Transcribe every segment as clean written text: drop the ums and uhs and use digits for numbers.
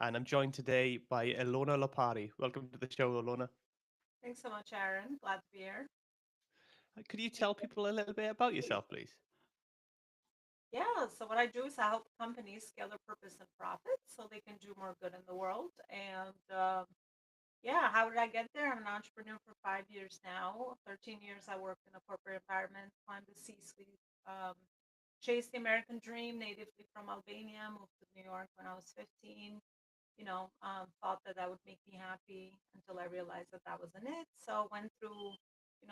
and I'm joined today by Ilona Lopari. Welcome to the show, Ilona. Thanks so much, Aaron. Glad to be here. Could you tell people a little bit about yourself, please? Yeah, so what I do is I help companies scale their purpose and profit so they can do more good in the world. And yeah, how did I get there? I'm an entrepreneur for 5 years now. 13 years I worked in a corporate environment, climbed the C-suite, um, chased the American dream, natively from Albania, moved to New York when I was 15. Thought that that would make me happy until I realized that that wasn't it. So went through,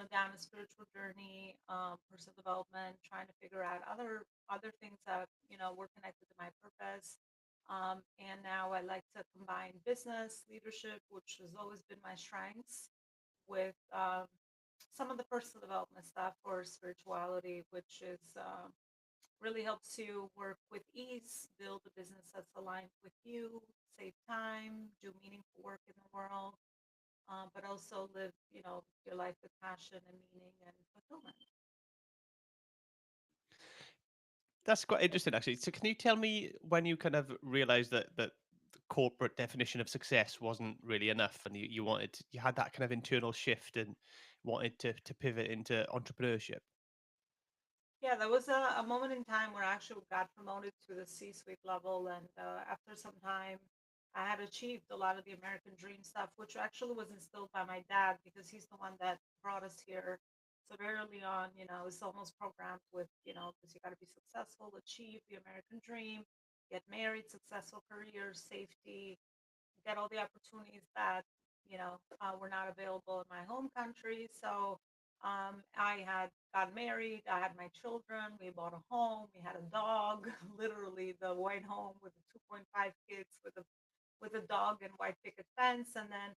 down a spiritual journey, personal development, trying to figure out other things that were connected to my purpose. And now I like to combine business leadership, which has always been my strengths, with some of the personal development stuff or spirituality, which is really helps you work with ease, build a business that's aligned with you, save time, do meaningful work in the world, but also live, your life with passion and meaning and fulfillment. That's quite interesting, actually. So, can you tell me when you kind of realized that the corporate definition of success wasn't really enough, and you had that kind of internal shift and wanted to pivot into entrepreneurship? Yeah, there was a moment in time where I actually got promoted to the C-suite level, and after some time, I had achieved a lot of the American dream stuff, which actually was instilled by my dad because he's the one that brought us here. So very early on, it's almost programmed with, because you got to be successful, achieve the American dream, get married, successful career, safety, get all the opportunities that were not available in my home country. So I had got married, I had my children, we bought a home, we had a dog, literally the white home with the 2.5 kids with a dog and white picket fence, and then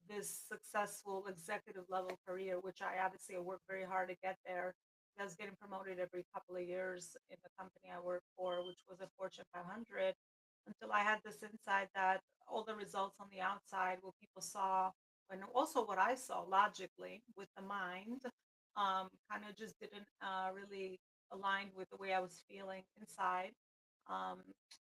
this successful executive level career, which I obviously worked very hard to get there. I was getting promoted every couple of years in the company I worked for, which was a Fortune 500, until I had this insight that all the results on the outside, what people saw, and also what I saw logically with the mind, kind of just didn't really align with the way I was feeling inside. Um,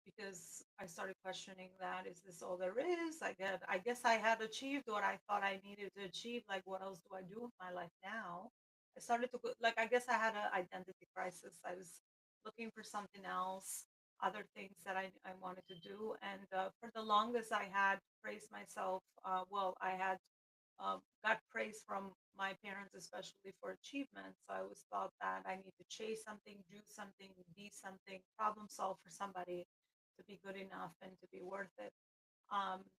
because I started questioning that, is this all there is? I guess I had achieved what I thought I needed to achieve. Like, what else do I do with my life now? I started to like, I guess I had an identity crisis. I was looking for something else, other things that I wanted to do. And for the longest, I had praised myself. I had got praise from my parents, especially for achievements. So I always thought that I need to chase something, do something, be something, problem solve for somebody to be good enough and to be worth it.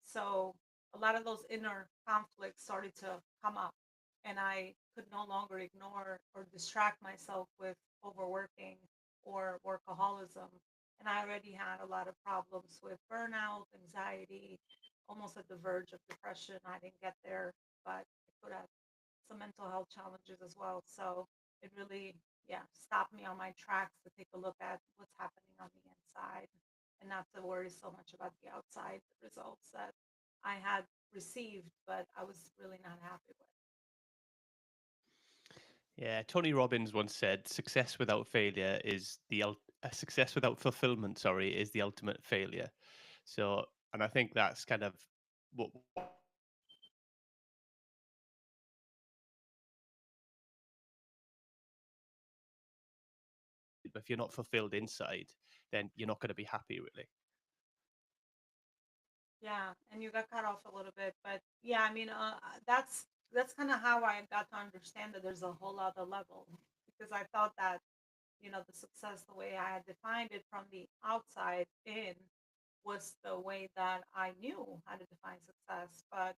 So a lot of those inner conflicts started to come up, and I could no longer ignore or distract myself with overworking or workaholism. And I already had a lot of problems with burnout, anxiety, almost at the verge of depression. I didn't get there, but I could have some mental health challenges as well. So it really, yeah, stopped me on my tracks to take a look at what's happening on the inside and not to worry so much about the outside results that I had received, but I was really not happy with. Yeah, Tony Robbins once said, "Success without failure is success without fulfillment. Sorry, is the ultimate failure." So, and I think that's kind of what I see with you. But if you're not fulfilled inside, then you're not going to be happy, really. Yeah, and you got cut off a little bit, but yeah, I mean, that's kind of how I got to understand that there's a whole other level because I thought that the success, the way I had defined it from the outside in, was the way that I knew how to define success. But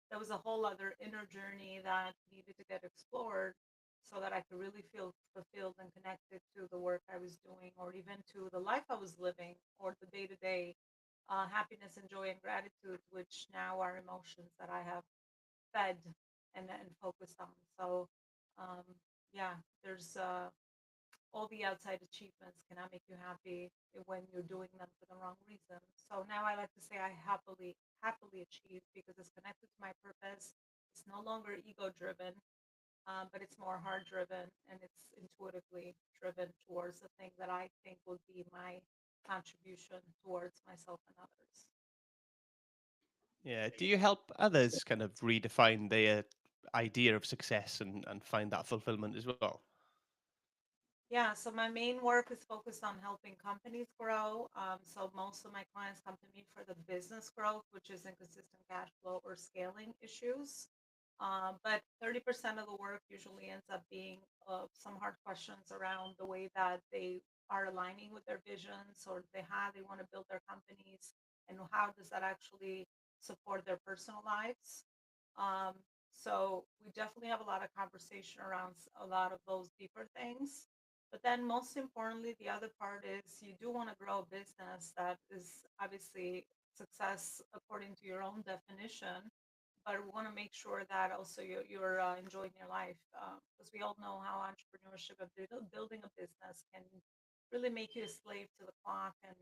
there was a whole other inner journey that needed to get explored so that I could really feel fulfilled and connected to the work I was doing, or even to the life I was living, or the day to day happiness and joy and gratitude, which now are emotions that I have fed and focused on. So, um, yeah, there's all the outside achievements cannot make you happy when you're doing them for the wrong reason. So now I like to say I happily achieve because it's connected to my purpose. It's no longer ego driven, but it's more heart driven and it's intuitively driven towards the thing that I think will be my contribution towards myself and others. Yeah. Do you help others kind of redefine their idea of success and find that fulfillment as well? Yeah, so my main work is focused on helping companies grow. So most of my clients come to me for the business growth, which is inconsistent cash flow or scaling issues. But 30% of the work usually ends up being some hard questions around the way that they are aligning with their visions or how they want to build their companies and how does that actually support their personal lives. Um, so we definitely have a lot of conversation around a lot of those deeper things. But then, most importantly, the other part is you do want to grow a business that is obviously success according to your own definition. But we want to make sure that also you're enjoying your life because we all know how entrepreneurship and building a business can really make you a slave to the clock, and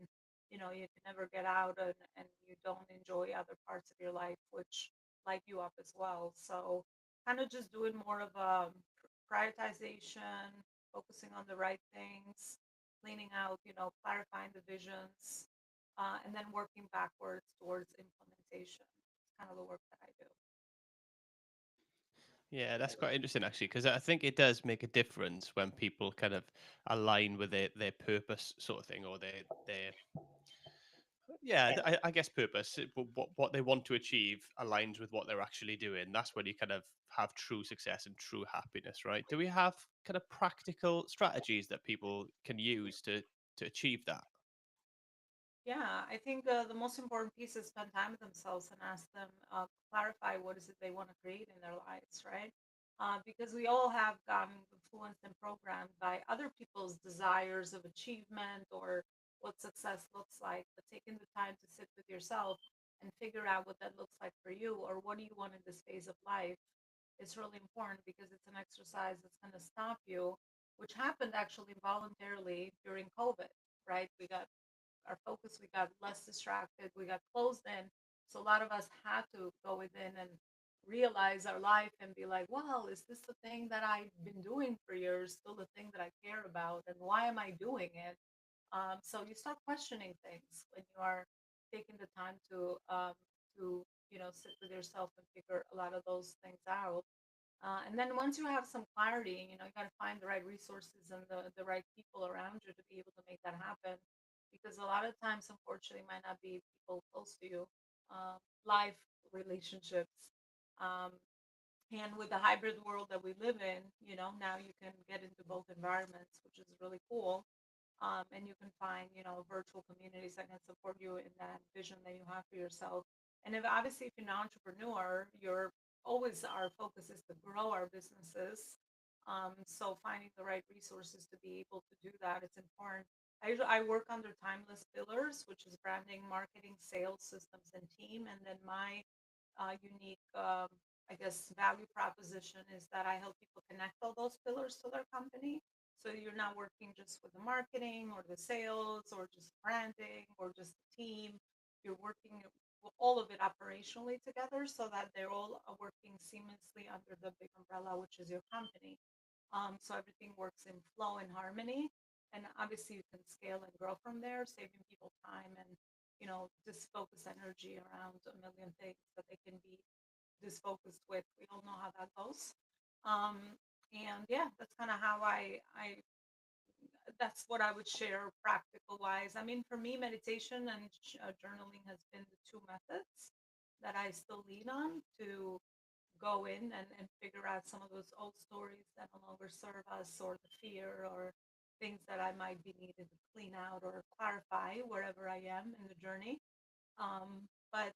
you can never get out, and you don't enjoy other parts of your life which light you up as well. So, kind of just doing more of a prioritization, focusing on the right things, cleaning out, clarifying the visions, and then working backwards towards implementation. It's kind of the work that I do. Yeah, that's quite interesting actually, because I think it does make a difference when people kind of align with their purpose sort of thing, or their yeah, I guess purpose, what they want to achieve aligns with what they're actually doing. That's when you kind of have true success and true happiness, right? Do we have kind of practical strategies that people can use to achieve that? Yeah, I think the most important piece is spend time with themselves and ask them, clarify what is it they want to create in their lives, right? Because we all have gotten influenced and programmed by other people's desires of achievement or what success looks like. But taking the time to sit with yourself and figure out what that looks like for you or what do you want in this phase of life is really important because it's an exercise that's going to stop you, which happened actually voluntarily during COVID, right? We got our focus, we got less distracted, we got closed in. So a lot of us had to go within and realize our life and be like, well, is this the thing that I've been doing for years still the thing that I care about? And why am I doing it? So you start questioning things when you are taking the time to sit with yourself and figure a lot of those things out. And then once you have some clarity, you got to find the right resources and the right people around you to be able to make that happen. Because a lot of times, unfortunately, might not be people close to you, life relationships. Um, and with the hybrid world that we live in, now you can get into both environments, which is really cool. And you can find virtual communities that can support you in that vision that you have for yourself. And if obviously if you're an entrepreneur, you're always our focus is to grow our businesses. So finding the right resources to be able to do that, it's important. I work under timeless pillars, which is branding, marketing, sales, systems, and team. And then my unique, I guess, value proposition is that I help people connect all those pillars to their company. So you're not working just with the marketing or the sales or just branding or just the team. You're working all of it operationally together so that they're all working seamlessly under the big umbrella, which is your company. So everything works in flow and harmony. And obviously, you can scale and grow from there, saving people time and just focus energy around a million things that they can be disfocused with. We all know how that goes. Um, and yeah, that's kind of how I that's what I would share practical wise. I mean, for me, meditation and journaling has been the two methods that I still lean on to go in and figure out some of those old stories that no longer serve us or the fear or things that I might be needed to clean out or clarify wherever I am in the journey. But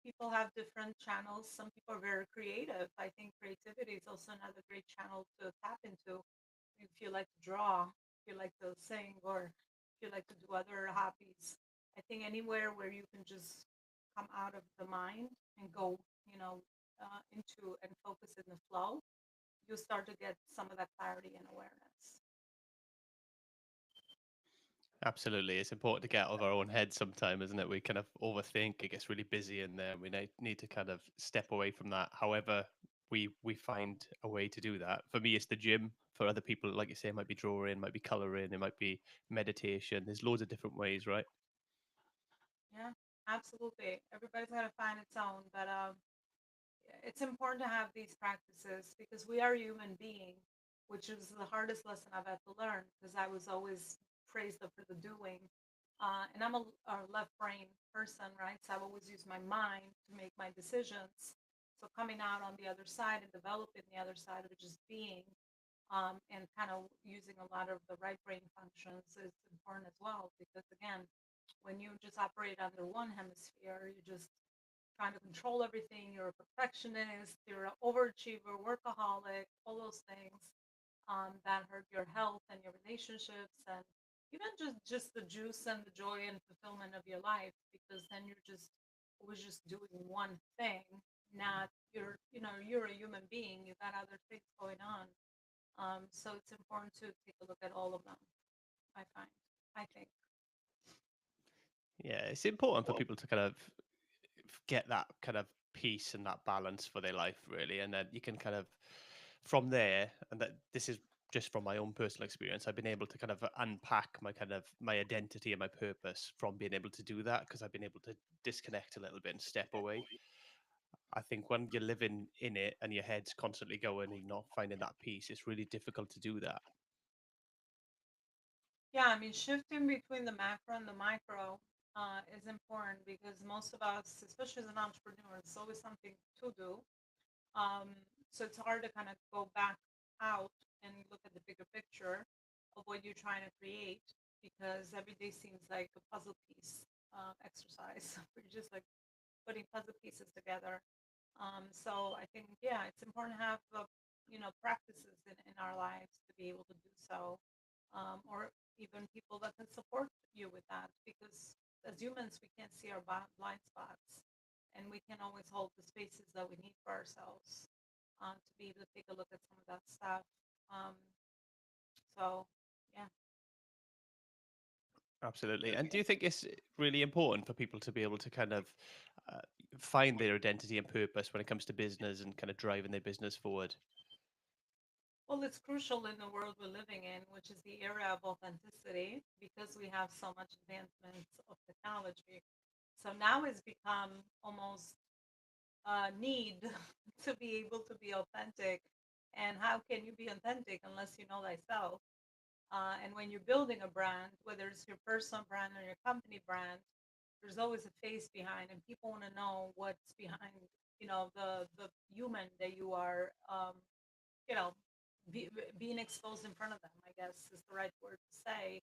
people have different channels. Some people are very creative. I think creativity is also another great channel to tap into. If you like to draw, if you like to sing, or if you like to do other hobbies, I think anywhere where you can just come out of the mind and go, into and focus in the flow, you start to get some of that clarity and awareness. Absolutely. It's important to get out of our own head sometime, isn't it? We kind of overthink, it gets really busy in there, and we need to kind of step away from that. However, we find a way to do that. For me, it's the gym. For other people, like you say, it might be drawing, might be coloring, it might be meditation. There's loads of different ways, right? Yeah. Absolutely. Everybody's got to find its own, but it's important to have these practices because we are human being, which is the hardest lesson I've had to learn because I was always praised for the doing. And I'm a left brain person, right? So I've always used my mind to make my decisions. So coming out on the other side and developing the other side of just being, and kind of using a lot of the right brain functions is important as well. Because again, when you just operate under one hemisphere, you just trying to control everything. You're a perfectionist, you're an overachiever, workaholic, all those things that hurt your health and your relationships and even just the juice and the joy and fulfillment of your life because then you're just always just doing one thing, not you're a human being, you got other things going on. So it's important to take a look at all of them, I find. I think. Yeah, it's important for people to kind of get that kind of peace and that balance for their life, really, and then you can kind of from there, and that this is just from my own personal experience, I've been able to kind of unpack my kind of my identity and my purpose from being able to do that because I've been able to disconnect a little bit and step away. I think when you're living in it and your head's constantly going and you're not finding that peace, it's really difficult to do that. Yeah, I mean, shifting between the macro and the micro is important because most of us, especially as an entrepreneur, it's always something to do. Um, so it's hard to kind of go back out and look at the bigger picture of what you're trying to create because every day seems like a puzzle piece exercise. We're just like putting puzzle pieces together. So I think, yeah, it's important to have, practices in our lives to be able to do so, or even people that can support you with that. Because as humans, we can't see our blind spots, and we can always hold the spaces that we need for ourselves to be able to take a look at some of that stuff. Um, so, yeah. Absolutely. And do you think it's really important for people to be able to kind of uh, find their identity and purpose when it comes to business and kind of driving their business forward? Well, it's crucial in the world we're living in, which is the era of authenticity, because we have so much advancements of technology. So now it's become almost a need to be able to be authentic. And how can you be authentic unless you know thyself? And when you're building a brand, whether it's your personal brand or your company brand, there's always a face behind, and people want to know what's behind, the human that you are, you know, being exposed in front of them, I guess is the right word to say.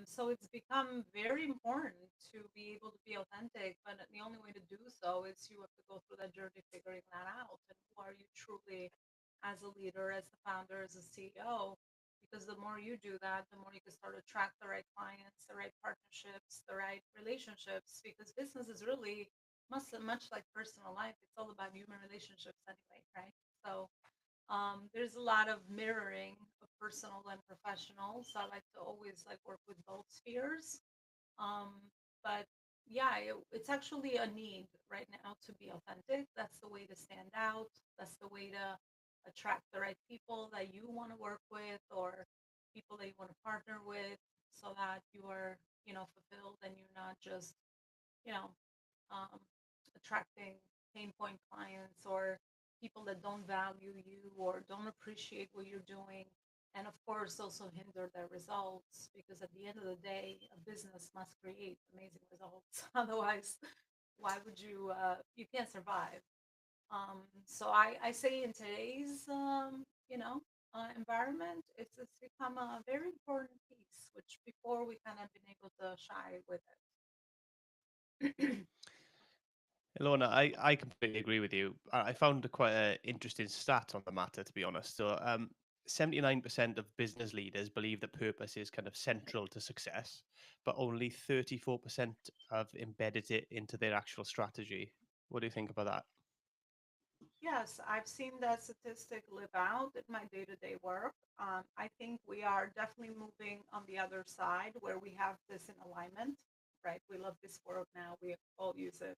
So it's become very important to be able to be authentic, but the only way to do so is you have to go through that journey figuring that out. And who are you truly as a leader, as the founder, as a CEO? Because the more you do that, the more you can start to attract the right clients, the right partnerships, the right relationships. Because business is really much like personal life. It's all about human relationships anyway, right? So there's a lot of mirroring of personal and professional. So I like to always like work with both spheres. Um, but yeah, it's actually a need right now to be authentic. That's the way to stand out. That's the way to attract the right people that you want to work with or people that you want to partner with so that you are, fulfilled and you're not just, you know, um, attracting pain point clients or people that don't value you or don't appreciate what you're doing. And of course, also hinder their results because at the end of the day, a business must create amazing results. Otherwise, why would you? You can't survive. So I say in today's, environment, it's become a very important piece, which before we kind of been able to shy with it. Ilona, I completely agree with you. I found quite an interesting stat on the matter, to be honest. So, 79% of business leaders believe that purpose is kind of central to success, but only 34% have embedded it into their actual strategy. What do you think about that? Yes, I've seen that statistic live out in my day-to-day work. I think we are definitely moving on the other side where we have this in alignment, right? We love this word now. We all use it.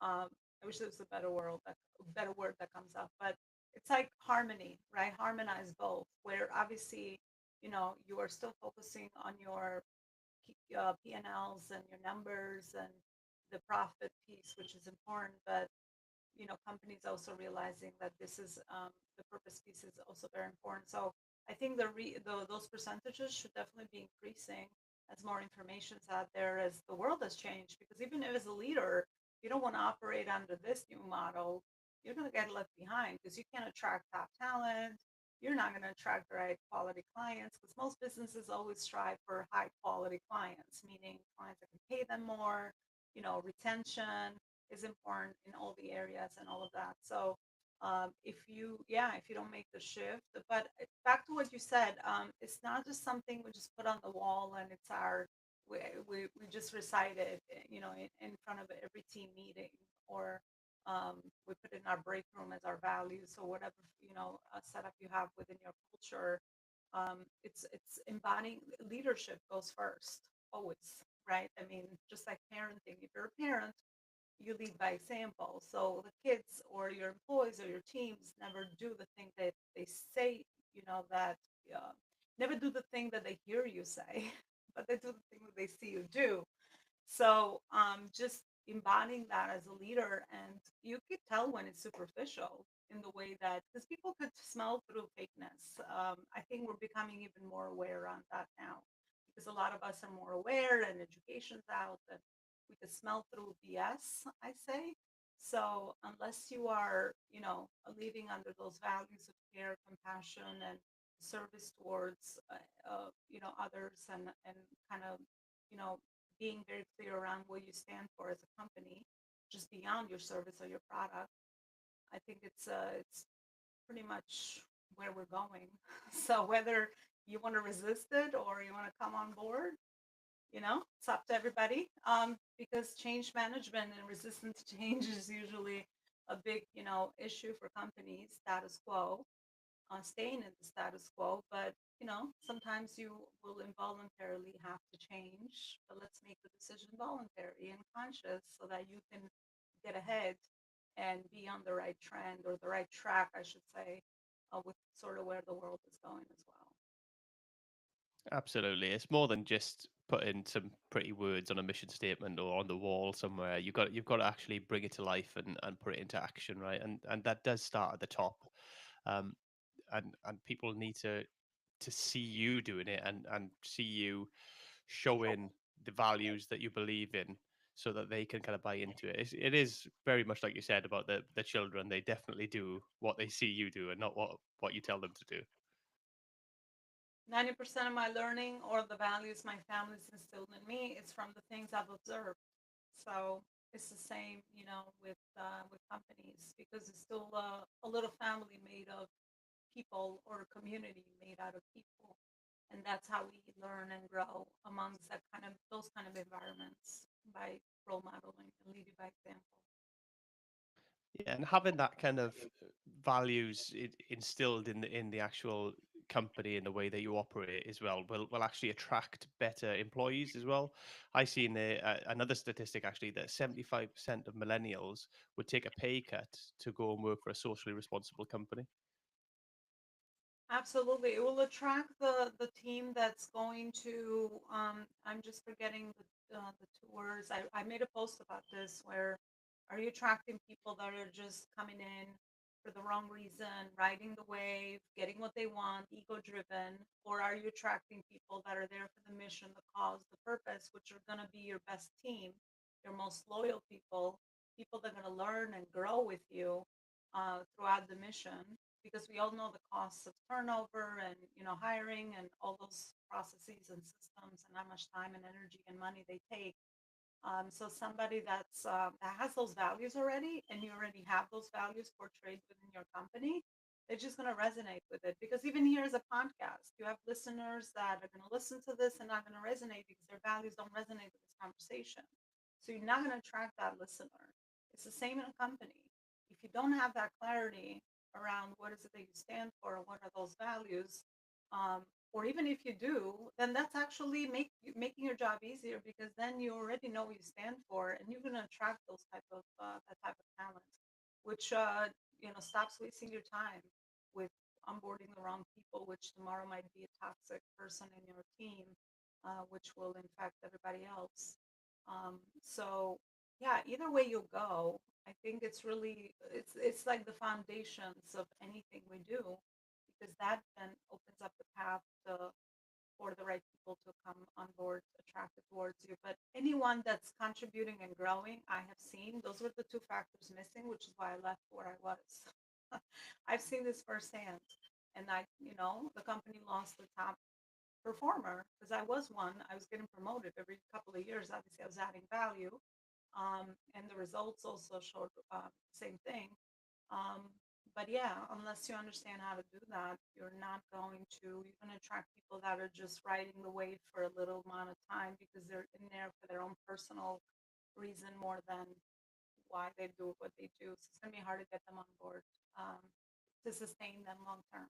Um, I wish there was a better word that comes up, but it's like harmony, right? Harmonize both. Where obviously, you are still focusing on your P&Ls and your numbers and the profit piece, which is important, but companies also realizing that this is the purpose piece is also very important. So I think those percentages should definitely be increasing as more information's out there, as the world has changed. Because even if as a leader, you don't want to operate under this new model, you're going to get left behind because you can't attract top talent. You're not going to attract the right quality clients because most businesses always strive for high quality clients, meaning clients that can pay them more, retention is important in all the areas and all of that. So if you don't make the shift, but back to what you said, it's not just something we just put on the wall and it's our we just recite it, in front of every team meeting, or we put it in our break room as our values, or whatever setup you have within your culture. It's embodying leadership goes first, always, right? I mean, just like parenting, if you're a parent, you lead by example. So the kids or your employees or your teams never do the thing that they say, that uh, never do the thing that they hear you say, but they do the thing that they see you do. So just embodying that as a leader, and you could tell when it's superficial in the way that, because people could smell through fakeness. I think we're becoming even more aware on that now, because a lot of us are more aware and education's out, and we could smell through BS, I say. So unless you are, leading under those values of care, compassion, and service towards, others, and kind of, you know, being very clear around what you stand for as a company, just beyond your service or your product. I think it's pretty much where we're going. So whether you want to resist it or you want to come on board, it's up to everybody. Because change management and resistance to change is usually a big, issue for companies. Status quo, staying in the status quo, but sometimes you will involuntarily have to change. But let's make the decision voluntary and conscious so that you can get ahead and be on the right trend, or the right track, I should say, with sort of where the world is going as well. Absolutely. It's more than just putting some pretty words on a mission statement or on the wall somewhere. You've got to actually bring it to life and put it into action, right? And that does start at the top. Um, and people need to see you doing it and see you showing the values that you believe in so that they can kind of buy into it. It is very much like you said about the children. They definitely do what they see you do and not what you tell them to do. 90% of my learning, or the values my family's instilled in me, is from the things I've observed. So it's the same, with companies, because it's still a little family made of people, or a community made out of people, and that's how we learn and grow amongst those kind of environments, by role modeling and leading by example. Yeah, and having that kind of values instilled in the actual company and the way that you operate as well will actually attract better employees as well. I seen another statistic actually that 75% of millennials would take a pay cut to go and work for a socially responsible company. Absolutely. It will attract the team that's going to, I'm just forgetting the two words. I made a post about this, where are you attracting people that are just coming in for the wrong reason, riding the wave, getting what they want, ego driven, or are you attracting people that are there for the mission, the cause, the purpose, which are going to be your best team, your most loyal people, people that are going to learn and grow with you throughout the mission, because we all know the costs of turnover and hiring and all those processes and systems, and how much time and energy and money they take. So somebody that has those values already, and you already have those values portrayed within your company, they're just going to resonate with it. Because even here as a podcast, you have listeners that are going to listen to this and not going to resonate because their values don't resonate with this conversation. So you're not going to attract that listener. It's the same in a company. If you don't have that clarity around what is it that you stand for and what are those values, um, or even if you do, then that's actually making your job easier, because then you already know what you stand for, and you're going to attract those type of that type of talent, which stops wasting your time with onboarding the wrong people, which tomorrow might be a toxic person in your team, which will infect everybody else. So Yeah, either way you go, I think it's like the foundations of anything we do, because that then opens up the path for the right people to come on board, attracted towards you. But anyone that's contributing and growing, I have seen those were the two factors missing, which is why I left where I was. I've seen this firsthand. And the company lost the top performer because I was one. I was getting promoted every couple of years. Obviously, I was adding value. And the results also showed same thing. Um, but yeah, unless you understand how to do that, you're going to attract people that are just riding the wave for a little amount of time because they're in there for their own personal reason more than why they do what they do. So it's going to be hard to get them on board um, to sustain them long term.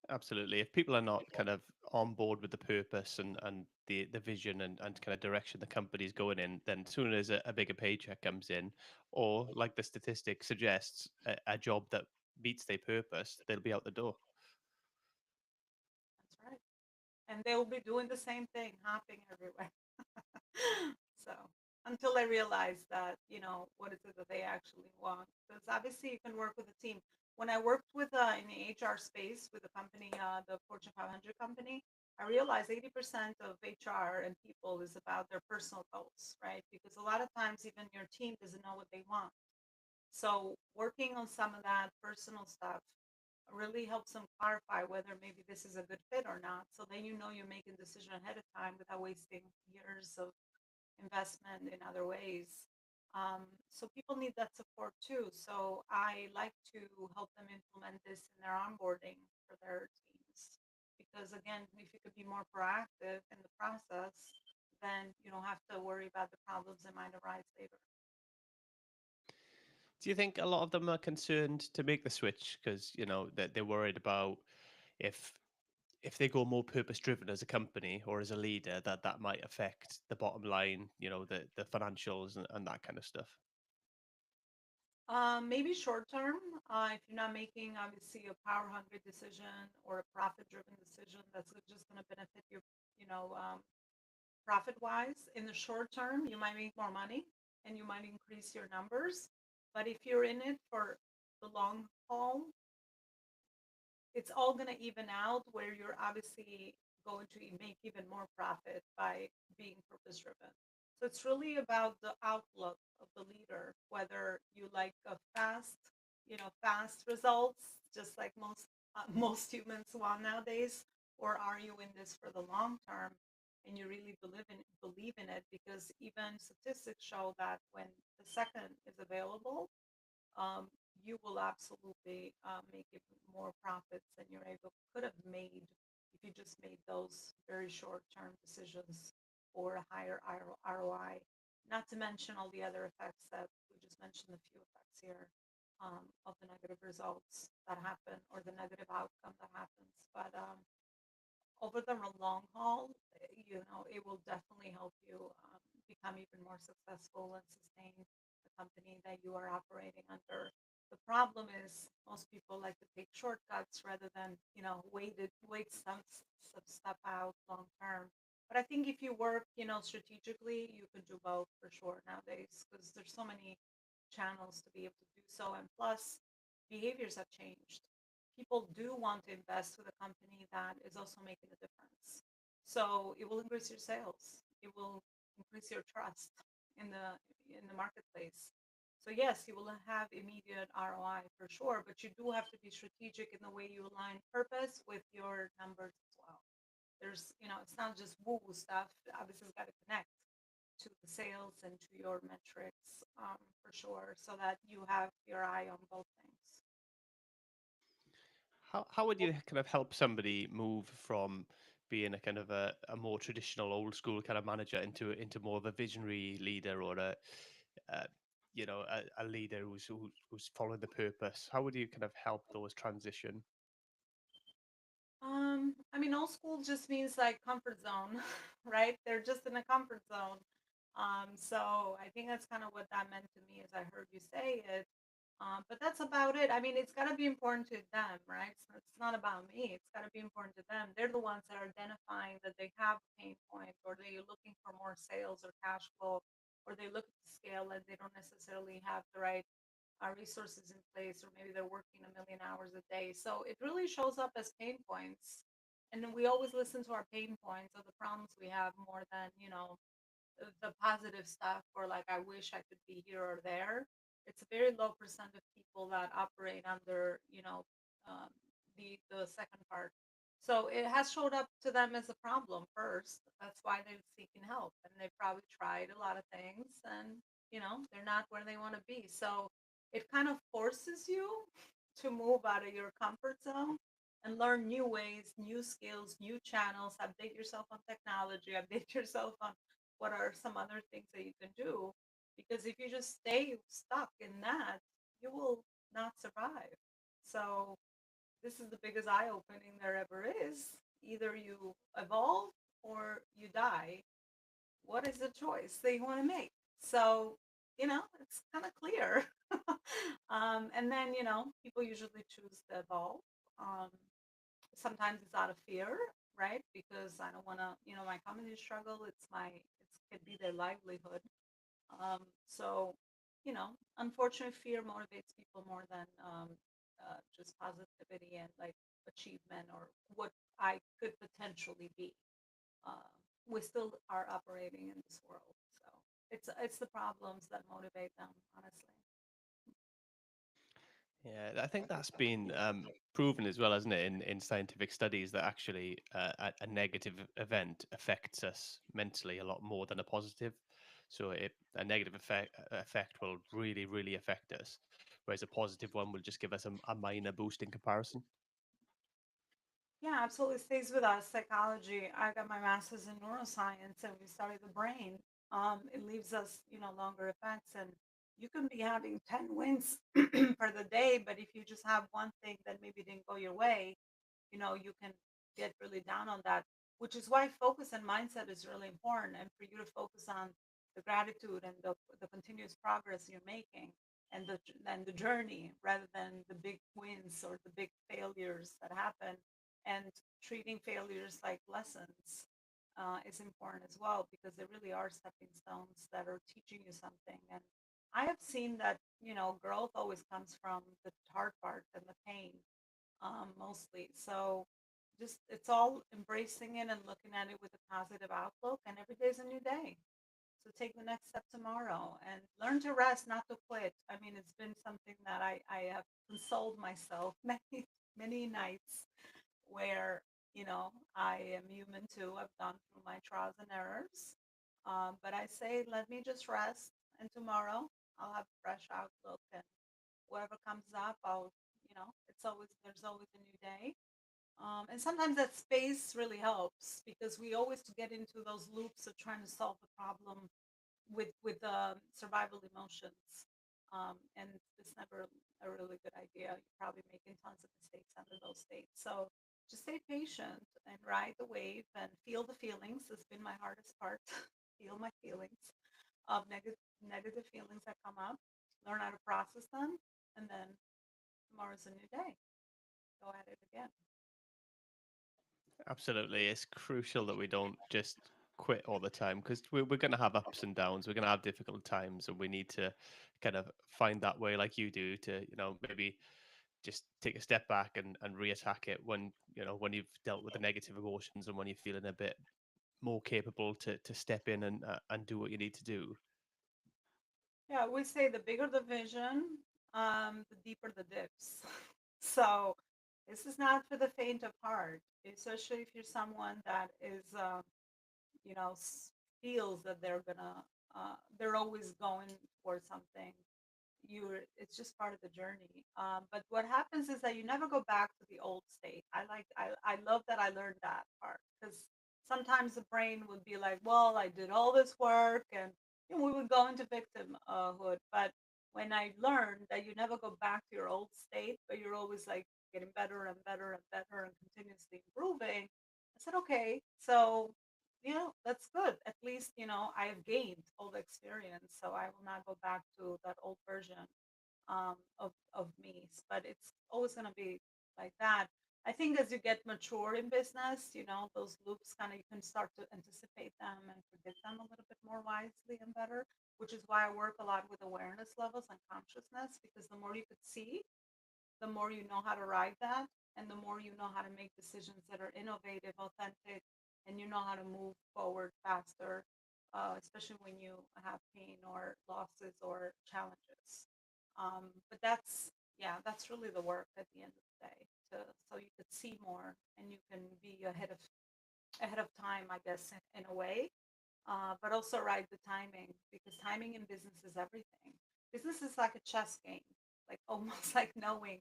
Absolutely. If people are not kind of on board with the purpose and the vision and kind of direction the company's going in, then soon as a bigger paycheck comes in, or like the statistic suggests, a job that meets their purpose, they'll be out the door. That's right. And they will be doing the same thing, hopping everywhere. So until they realize that, what is it that they actually want? Because obviously you can work with a team. When I worked with in the HR space with a company, the Fortune 500 company, I realized 80% of HR and people is about their personal goals, right? Because a lot of times even your team doesn't know what they want. So working on some of that personal stuff really helps them clarify whether maybe this is a good fit or not. So then you're making a decision ahead of time without wasting years of investment in other ways. So people need that support too. So I like to help them implement this in their onboarding for their teams. Because again, if you could be more proactive in the process, then you don't have to worry about the problems that might arise later. Do you think a lot of them are concerned to make the switch because they're worried about if if they go more purpose driven as a company or as a leader, that might affect the bottom line, the financials and that kind of stuff? Maybe short term, if you're not making obviously a power hungry decision or a profit driven decision that's just going to benefit you, profit wise. In the short term, you might make more money and you might increase your numbers. But if you're in it for the long haul, it's all going to even out where you're obviously going to make even more profit by being purpose driven. So it's really about the outlook of the leader, whether you like a fast results, just like most most humans want nowadays, or are you in this for the long term and you really believe in it? Because even statistics show that when the second is available, um, you will absolutely make it more profits than you're able could have made if you just made those very short term decisions or a higher ROI. Not to mention all the other effects that we just mentioned, a few effects here of the negative results that happen or the negative outcome that happens. But over the long haul, it will definitely help you become even more successful and sustain the company that you are operating under. The problem is most people like to take shortcuts rather than, wait some stuff out long term. But I think if you work, strategically, you can do both for sure nowadays because there's so many channels to be able to do so. And plus, behaviors have changed. People do want to invest with a company that is also making a difference. So it will increase your sales. It will increase your trust in the marketplace. So yes, you will have immediate ROI for sure, but you do have to be strategic in the way you align purpose with your numbers as well. It's not just woo woo stuff. Obviously, it's got to connect to the sales and to your metrics for sure, so that you have your eye on both things. How would you kind of help somebody move from being a kind of a more traditional old school kind of manager into more of a visionary leader or a a leader who's following the purpose? How would you kind of help those transition? I mean, old school just means like comfort zone, right? They're just in a comfort zone. So I think that's kind of what that meant to me as I heard you say it. But that's about it. I mean, it's got to be important to them, right? So it's not about me. It's got to be important to them. They're the ones that are identifying that they have a pain point or they're looking for more sales or cash flow or they look at the scale and they don't necessarily have the right resources in place, or maybe they're working a million hours a day. So it really shows up as pain points. And then we always listen to our pain points or the problems we have more than, the positive stuff, or like I wish I could be here or there. It's a very low percent of people that operate under, um, the second part. So it has showed up to them as a problem first. That's why they're seeking help, and they probably tried a lot of things, and they're not where they want to be. So it kind of forces you to move out of your comfort zone and learn new ways, new skills, new channels, update yourself on technology, update yourself on what are some other things that you can do. Because if you just stay stuck in that, you will not survive. So this is the biggest eye opening there ever is. Either you evolve or you die. What is the choice that you want to make? So, it's kind of clear. And then, people usually choose to evolve. Um, Sometimes it's out of fear, right? Because I don't want to, my comedy struggle, it's could be their livelihood. So, unfortunately, fear motivates people more than just positivity and like achievement or what I could potentially be. Uh, we still are operating in this world, so it's the problems that motivate them, honestly. Yeah, I think that's been proven as well, hasn't it, in scientific studies that actually a negative event affects us mentally a lot more than a positive. So a negative effect will really, really affect us, whereas a positive one will just give us a minor boost in comparison. Yeah, absolutely stays with us. Psychology. I got my master's in neuroscience, and we study the brain. It leaves us, longer effects, and you can be having 10 wins for the day, but if you just have one thing that maybe didn't go your way, you can get really down on that, which is why focus and mindset is really important. And for you to focus on the gratitude and the continuous progress you're making, and the journey rather than the big wins or the big failures that happen, and treating failures like lessons is important as well, because they really are stepping stones that are teaching you something. And I have seen that, growth always comes from the hard part and the pain, mostly. So just it's all embracing it and looking at it with a positive outlook. And every day is a new day. So take the next step tomorrow and learn to rest, not to quit. I mean, it's been something that I have consoled myself many, many nights where, I am human too. I've gone through my trials and errors. But I say, let me just rest. And tomorrow I'll have a fresh outlook, and whatever comes up, there's always a new day. And sometimes that space really helps, because we always get into those loops of trying to solve the problem with survival emotions, and it's never a really good idea. You're probably making tons of mistakes under those states. So just stay patient and ride the wave and feel the feelings. It's been my hardest part. Feel my feelings of negative feelings that come up, learn how to process them, and then tomorrow's a new day. Go at it again. Absolutely, it's crucial that we don't just quit all the time, because we're going to have ups and downs. We're going to have difficult times, and we need to kind of find that way, like you do, to maybe just take a step back and reattack it when when you've dealt with the negative emotions and when you're feeling a bit more capable to step in and do what you need to do. Yeah, we say the bigger the vision, the deeper the dips. So this is not for the faint of heart, especially if you're someone that is, feels that they're always going towards something. It's just part of the journey. But what happens is that you never go back to the old state. I love that I learned that part, because sometimes the brain would be like, well, I did all this work, and we would go into victimhood. But when I learned that you never go back to your old state, but you're always like getting better and better and better and continuously improving, I said, okay, so that's good. At least, I have gained all the experience, so I will not go back to that old version of me. But it's always going to be like that. I think as you get mature in business, those loops kind of you can start to anticipate them and predict them a little bit more wisely and better, which is why I work a lot with awareness levels and consciousness because the more you could see, the more you know how to ride that, and the more you know how to make decisions that are innovative, authentic, and you know how to move forward faster, especially when you have pain or losses or challenges. But yeah, that's really the work at the end of the day, so you could see more and you can be ahead of time, I guess, in a way, but also ride the timing because timing in business is everything. Business is like a chess game, like almost like knowing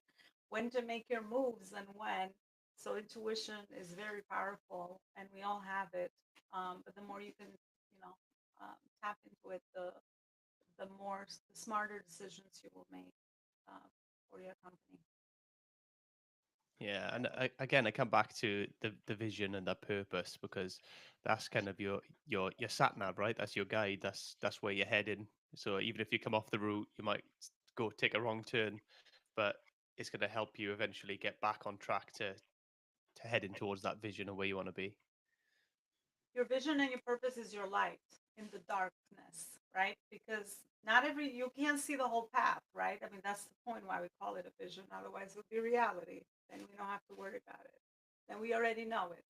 when to make your moves and when. So intuition is very powerful, and we all have it. But the more you can, tap into it, the smarter decisions you will make uh, for your company. Yeah, and again, I come back to the vision and the purpose because that's kind of your sat nav, right? That's your guide. That's where you're heading. So even if you come off the route, you might go take a wrong turn, but it's going to help you eventually get back on track to heading towards that vision of where you want to be. Your vision and your purpose is your light in the darkness, right? Because not every you can't see the whole path, right? I mean, that's the point why we call it a vision. Otherwise, it would be reality. Then we don't have to worry about it. Then we already know it.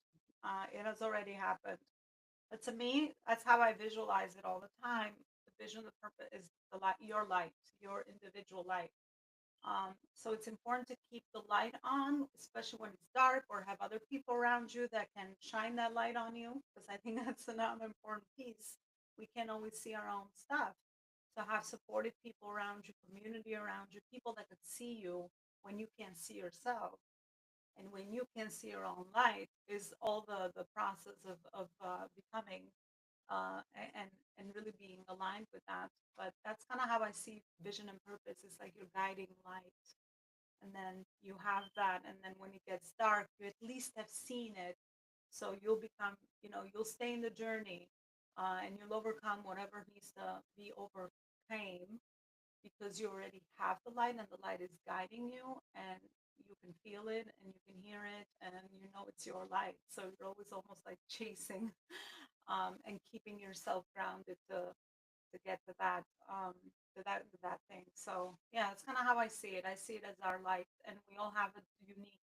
It has already happened. But to me, that's how I visualize it all the time. The vision, the purpose is your light, your individual light. So it's important to keep the light on, especially when it's dark or have other people around you that can shine that light on you, because I think that's another important piece. We can't always see our own stuff. So have supportive people around you, community around you, people that could see you when you can't see yourself. And when you can see your own light is all the process of becoming and really being aligned with that. But that's kind of how I see vision and purpose. It's like your guiding light, and then you have that, and then when it gets dark you at least have seen it, so you'll become, you'll stay in the journey, and you'll overcome whatever needs to be overcame because you already have the light and the light is guiding you, and you can feel it and you can hear it and you know it's your light, so you're always almost like chasing and keeping yourself grounded to get to that thing. So yeah, it's kind of how I see it. I see it as our light, and we all have a unique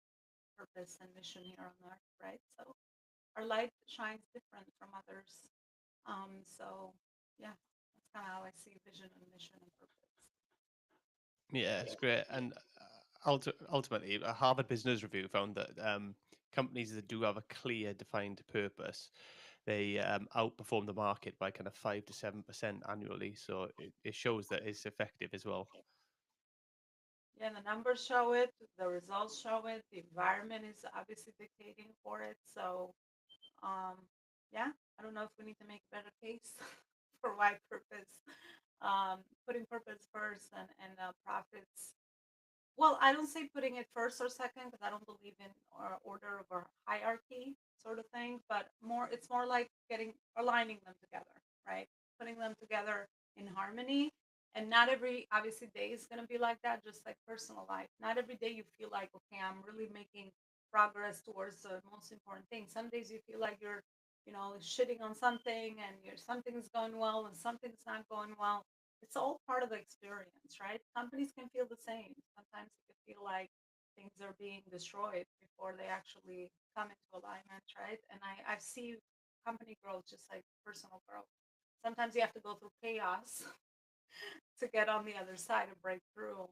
purpose and mission here on earth, right? So our light shines different from others. So yeah, that's kind of how I see vision and mission and purpose. Yeah, it's great. And ultimately, a Harvard Business Review found that companies that do have a clear, defined purpose, they outperform the market by kind of 5 to 7% annually. So it shows that it's effective as well. Yeah, the numbers show it, the results show it, the environment is obviously dictating for it. So um, yeah, I don't know if we need to make a better case for why purpose, putting purpose first and profits. Well, I don't say putting it first or second because I don't believe in order or hierarchy sort of thing, but it's more like getting aligning them together, right? Putting them together in harmony. And not every obviously day is going to be like that, just like personal life. Not every day you feel like, okay, I'm really making progress towards the most important thing. Some days you feel like you're, shitting on something and something's going well and something's not going well. It's all part of the experience, right? Companies can feel the same. Sometimes it can feel like things are being destroyed before they actually come into alignment, right? And I see company growth just like personal growth. Sometimes you have to go through chaos to get on the other side and break through.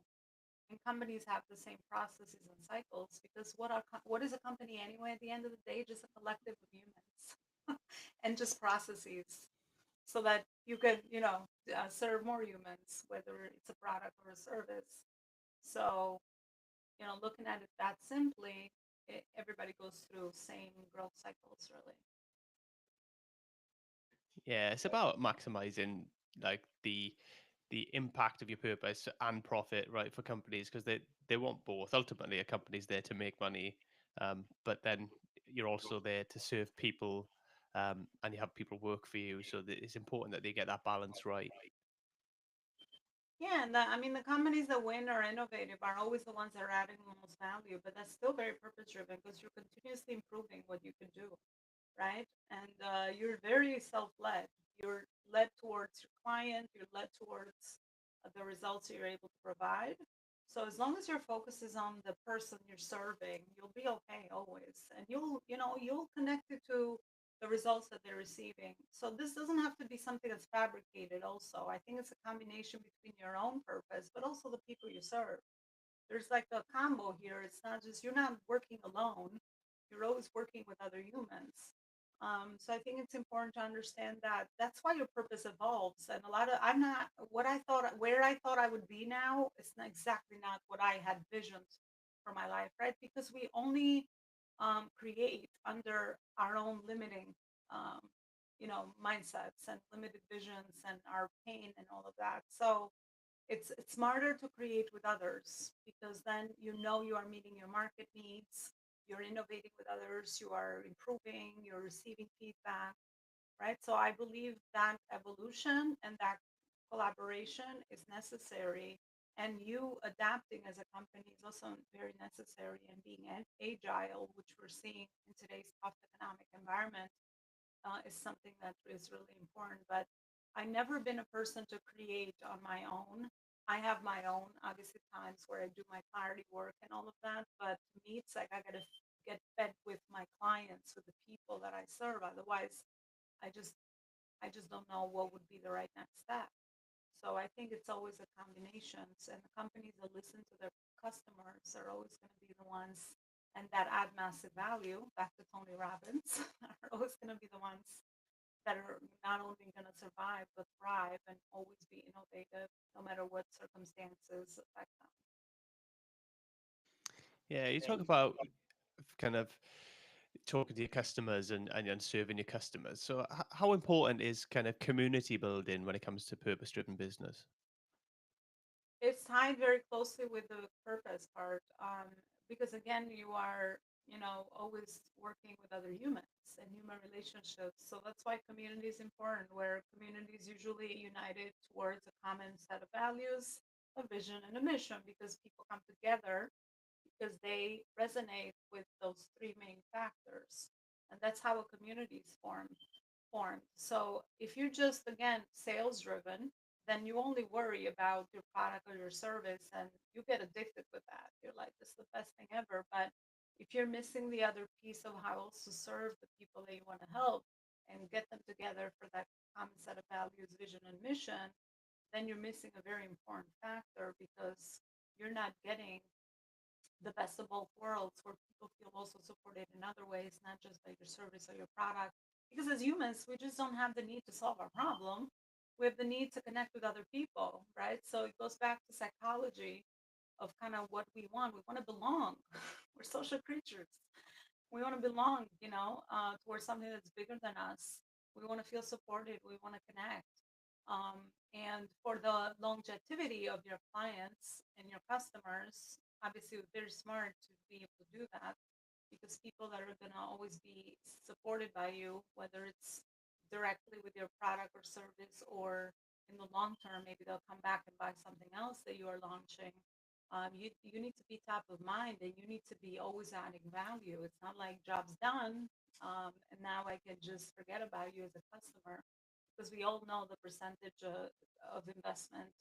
And companies have the same processes and cycles because what is a company anyway? At the end of the day, just a collective of humans and just processes so that you can, serve more humans, whether it's a product or a service. So, looking at it that simply, everybody goes through same growth cycles, really. Yeah, it's about maximizing like the impact of your purpose and profit, right, for companies because they want both. Ultimately, a company's there to make money, but then you're also there to serve people, and you have people work for you. So it's important that they get that balance right. Yeah, and I mean, the companies that win or innovative are always the ones that are adding the most value, but that's still very purpose driven because you're continuously improving what you can do, right? And you're very self led. You're led towards your client, you're led towards the results that you're able to provide. So as long as your focus is on the person you're serving, you'll be okay always. And you'll connect it to the results that they're receiving. So this doesn't have to be something that's fabricated also. I think it's a combination between your own purpose, but also the people you serve. There's like a combo here. It's not just you're not working alone. You're always working with other humans. So I think it's important to understand that that's why your purpose evolves. And a lot of I'm not what I thought where I thought I would be now. It's not exactly not what I had visioned for my life, right? Because we only create under our own limiting, um, mindsets and limited visions and our pain and all of that. So it's smarter to create with others because then you are meeting your market needs, you're innovating with others, you are improving, you're receiving feedback, right? So I believe that evolution and that collaboration is necessary, and you adapting as a company is also very necessary, and being agile, which we're seeing in today's tough economic environment, is something that is really important. But I never been a person to create on my own. I have my own, obviously, times where I do my clarity work and all of that. But to me, it's like I got to get fed with my clients, with the people that I serve. Otherwise, I just, I just don't know what would be the right next step. So I think it's always a combination. And the companies that listen to their customers are always going to be the ones and that add massive value. Back to Tony Robbins, are always going to be the ones that are not only going to survive but thrive and always be innovative no matter what circumstances affect them. Yeah, you talk about kind of talking to your customers and serving your customers. So, how important is kind of community building when it comes to purpose-driven business? It's tied very closely with the purpose part, because again, you are, always working with other humans and human relationships. So that's why community is important, where community is usually united towards a common set of values, a vision, and a mission, because people come together because they resonate with those three main factors. And that's how a community is formed. So if you're just again sales driven, then you only worry about your product or your service and you get addicted with that. You're like, this is the best thing ever. But if you're missing the other piece of how else to serve the people that you want to help and get them together for that common set of values, vision, and mission, then you're missing a very important factor because you're not getting the best of both worlds where people feel also supported in other ways, not just by your service or your product. Because as humans, we just don't have the need to solve our problem. We have the need to connect with other people, right? So it goes back to psychology of kind of what we want. We want to belong. We're social creatures. We want to belong, towards something that's bigger than us. We want to feel supported. We want to connect. And for the longevity of your clients and your customers, obviously, they're smart to be able to do that because people that are going to always be supported by you, whether it's directly with your product or service or in the long term, maybe they'll come back and buy something else that you are launching. You need to be top of mind and you need to be always adding value. It's not like job's done, and now I can just forget about you as a customer because we all know the percentage of investment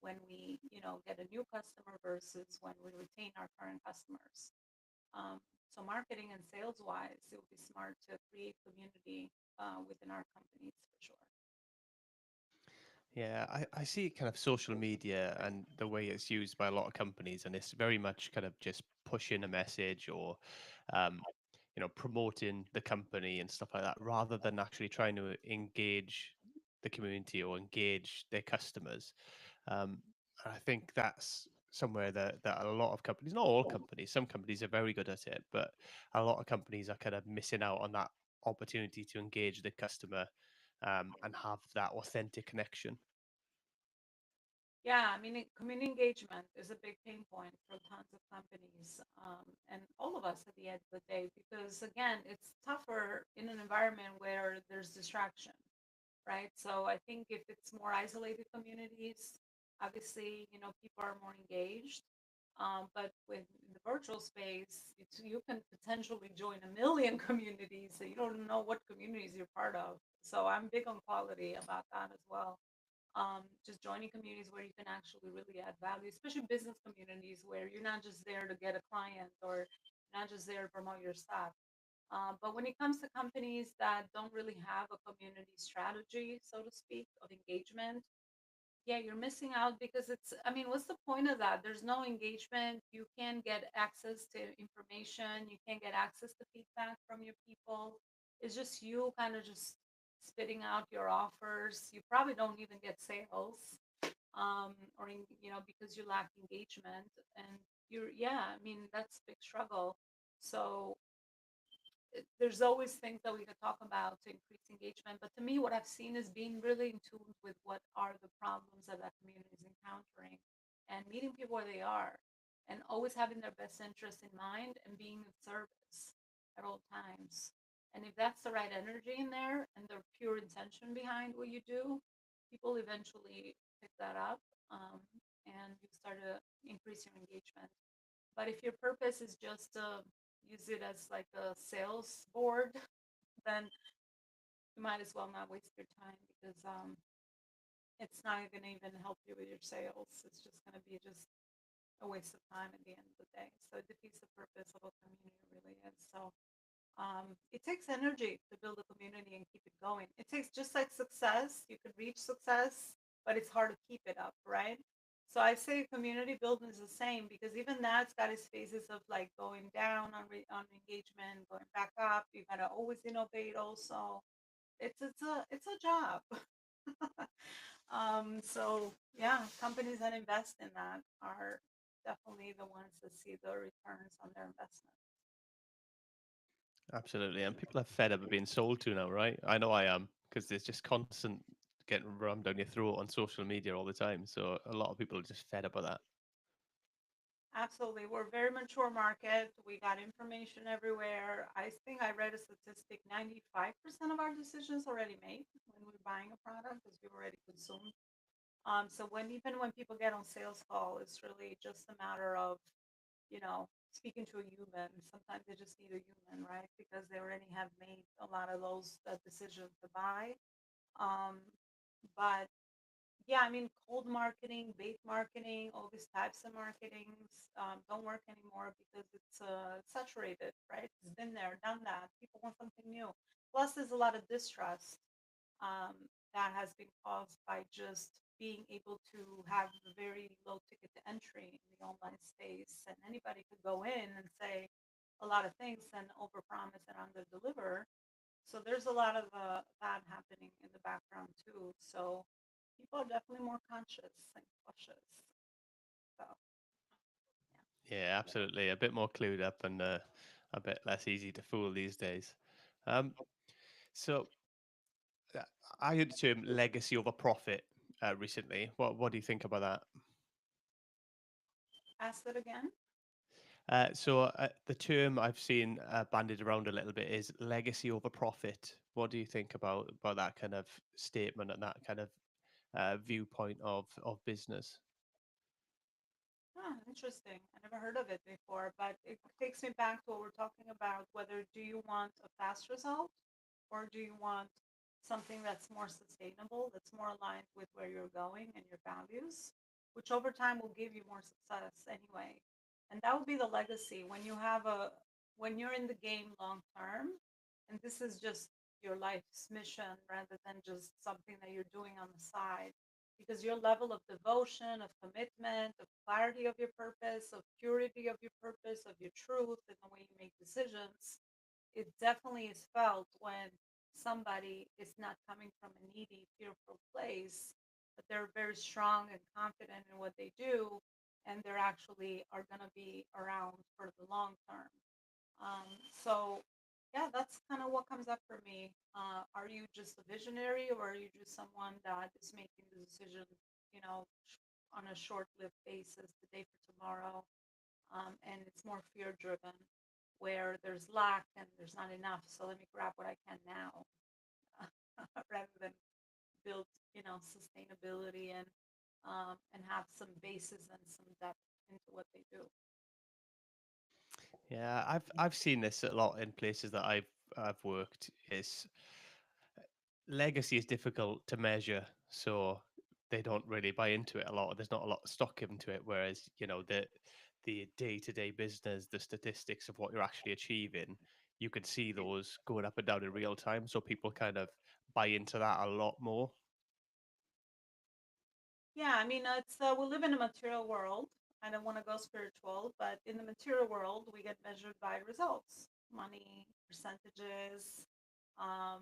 when we get a new customer versus when we retain our current customers. um, so marketing and sales wise, it would be smart to create community within our companies for sure. Yeah, I see kind of social media and the way it's used by a lot of companies, and it's very much kind of just pushing a message or, um, promoting the company and stuff like that, rather than actually trying to engage the community or engage their customers. And I think that's somewhere that a lot of companies, not all companies, some companies are very good at it, but a lot of companies are kind of missing out on that opportunity to engage the customer, and have that authentic connection. Yeah, I mean, community engagement is a big pain point for tons of companies, and all of us at the end of the day, because again, it's tougher in an environment where there's distraction, right? So I think if it's more isolated communities, Obviously, people are more engaged. But with the virtual space, you can potentially join a million communities, so you don't know what communities you're part of. So I'm big on quality about that as well. Just joining communities where you can actually really add value, especially business communities where you're not just there to get a client or not just there to promote your stuff. But when it comes to companies that don't really have a community strategy, so to speak, of engagement, yeah, you're missing out because I mean, what's the point of that? There's no engagement. You can't get access to information. You can't get access to feedback from your people. It's just you kind of just spitting out your offers. You probably don't even get sales, because you lack engagement. And yeah, I mean, that's a big struggle. So there's always things that we could talk about to increase engagement. But to me, what I've seen is being really in tune with what are the problems that that community is encountering and meeting people where they are and always having their best interest in mind and being of service at all times. And if that's the right energy in there and the pure intention behind what you do, people eventually pick that up, and you start to increase your engagement. But if your purpose is just to use it as like a sales board, then you might as well not waste your time because it's not going to even help you with your sales. It's just going to be just a waste of time at the end of the day. So it defeats the purpose of a community, really is. So it takes energy to build a community and keep it going. It takes just like success. You can reach success, but it's hard to keep it up, right? So I say community building is the same because even that's got its phases of like going down on engagement, going back up. You gotta always innovate. Also, it's a job. So yeah, companies that invest in that are definitely the ones that see the returns on their investment. Absolutely. And people are fed up of being sold to now, right? I know I am, because there's just constant getting rammed down your throat on social media all the time. So a lot of people are just fed up with that. Absolutely. We're a very mature market. We got information everywhere. I think I read a statistic 95% of our decisions already made when we're buying a product because we've already consumed. So even when people get on sales call, it's really just a matter of, speaking to a human. Sometimes they just need a human, right? Because they already have made a lot of those decisions to buy. Um, but yeah, I mean, cold marketing, bait marketing, all these types of marketings don't work anymore because it's saturated, right? It's been there, done that. People want something new. Plus, there's a lot of distrust um, that has been caused by just being able to have a very low ticket to entry in the online space, and anybody could go in and say a lot of things and overpromise and underdeliver. So there's a lot of that happening in the background too. So people are definitely more conscious and cautious. So Yeah, absolutely. A bit more clued up and a bit less easy to fool these days. Um, so uh, I heard the term legacy over profit recently. What do you think about that? ask it again. The term I've seen bandied around a little bit is legacy over profit. What do you think about that kind of statement and that kind of viewpoint of business? Huh, interesting. I never heard of it before, but it takes me back to what we're talking about. Whether do you want a fast result or do you want something that's more sustainable, that's more aligned with where you're going and your values, which over time will give you more success anyway. And that would be the legacy when you're in the game long term, and this is just your life's mission rather than just something that you're doing on the side because your level of devotion, of commitment, of clarity of your purpose, of purity of your purpose, of your truth, and the way you make decisions, it definitely is felt when somebody is not coming from a needy, fearful place, but they're very strong and confident in what they do, and they're actually are going to be around for the long term. So, yeah, that's kind of what comes up for me. Are you just a visionary, or are you just someone that is making the decision, on a short-lived basis, the day for tomorrow, and it's more fear-driven, where there's lack and there's not enough. So let me grab what I can now, rather than build, sustainability. And and have some basis and some depth into what they do. Yeah, I've seen this a lot in places that I've worked. Is legacy is difficult to measure, so they don't really buy into it a lot. There's not a lot of stock given to it. Whereas, the day-to-day business, the statistics of what you're actually achieving, you can see those going up and down in real time. So people kind of buy into that a lot more. Yeah, I mean, we live in a material world. I don't want to go spiritual, but in the material world, we get measured by results, money, percentages, um,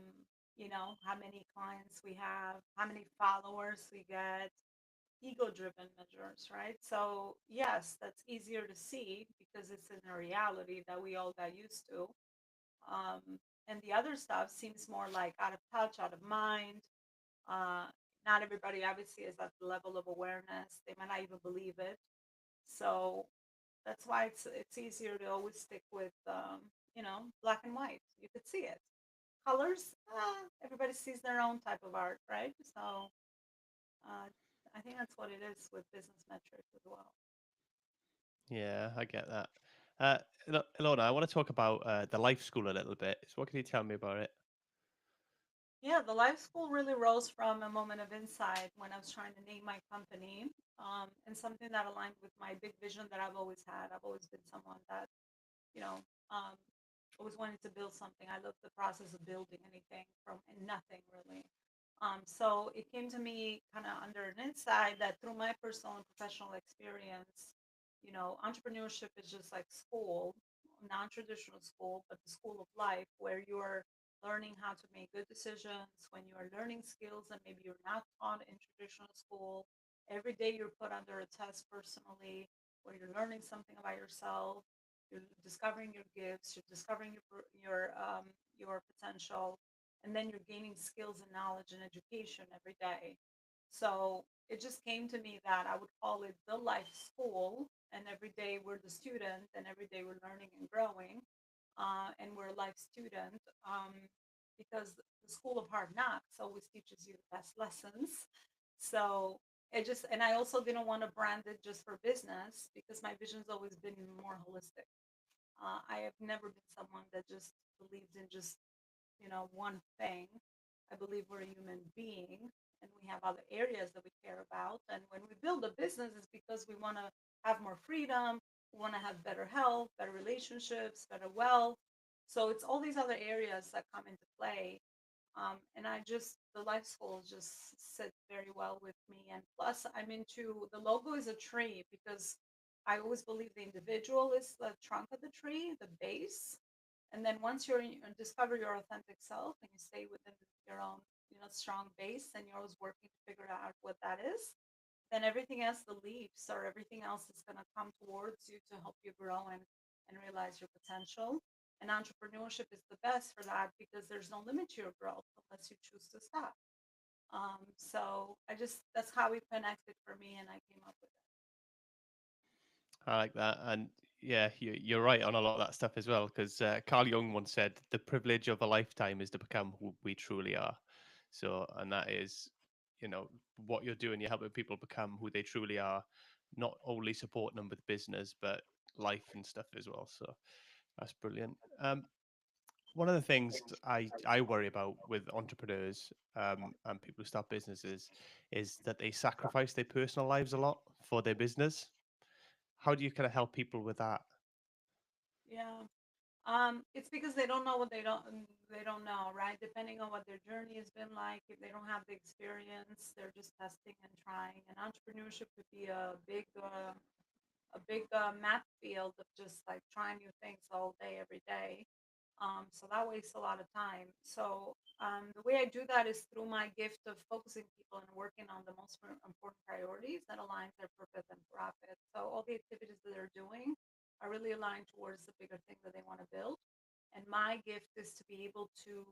how many clients we have, how many followers we get, ego-driven measures, right? So yes, that's easier to see because it's in a reality that we all got used to. And the other stuff seems more like out of touch, out of mind. uh, Not everybody obviously is at the level of awareness. They might not even believe it. So that's why it's easier to always stick with black and white. You could see it. Colors, everybody sees their own type of art, right? So uh, I think that's what it is with business metrics as well. Yeah, I get that. Ilona, I want to talk about the life school a little bit. So what can you tell me about it? Yeah, the life school really rose from a moment of insight when I was trying to name my company, and something that aligned with my big vision that I've always had. I've always been someone that you know, um, always wanted to build something. I love the process of building anything from nothing really. So it came to me kind of under an insight that through my personal and professional experience, entrepreneurship is just like school, non-traditional school, but the school of life where you're learning how to make good decisions, when you are learning skills that maybe you're not taught in traditional school. Every day you're put under a test personally, where you're learning something about yourself, you're discovering your gifts, you're discovering your potential, and then you're gaining skills and knowledge and education every day. So it just came to me that I would call it the life school, and every day we're the student, and every day we're learning and growing, and we're a life student, because the school of hard knocks always teaches you the best lessons. So it just, and I also didn't want to brand it just for business because my vision's always been more holistic. I have never been someone that just believes in just, one thing. I believe we're a human being and we have other areas that we care about. And when we build a business, it's because we want to have more freedom, we want to have better health, better relationships, better wealth. So it's all these other areas that come into play. And the life school just sit very well with me. And plus, I'm into the logo is a tree because I always believe the individual is the trunk of the tree, the base. And then once you discover your authentic self and you stay within your own, strong base, and you're always working to figure out what that is, then everything else, the leaps or everything else is going to come towards you to help you grow and realize your potential. And entrepreneurship is the best for that because there's no limit to your growth unless you choose to stop. So that's how we connected for me, and I came up with it. I like that. And yeah, you're right on a lot of that stuff as well. Because Carl Jung once said, the privilege of a lifetime is to become who we truly are. So, and that is, what you're doing, you're helping people become who they truly are, not only supporting them with business, but life and stuff as well. So that's brilliant. One of the things I worry about with entrepreneurs and people who start businesses is that they sacrifice their personal lives a lot for their business. How do you kind of help people with that? Yeah. It's because they don't know what they don't know, right? Depending on what their journey has been like, if they don't have the experience, they're just testing and trying. And entrepreneurship could be a big map field of just like trying new things all day, every day. So that wastes a lot of time. So the way I do that is through my gift of focusing people and working on the most important priorities that align their purpose and profit. So all the activities that they're doing are really aligned towards the bigger thing that they want to build. And my gift is to be able to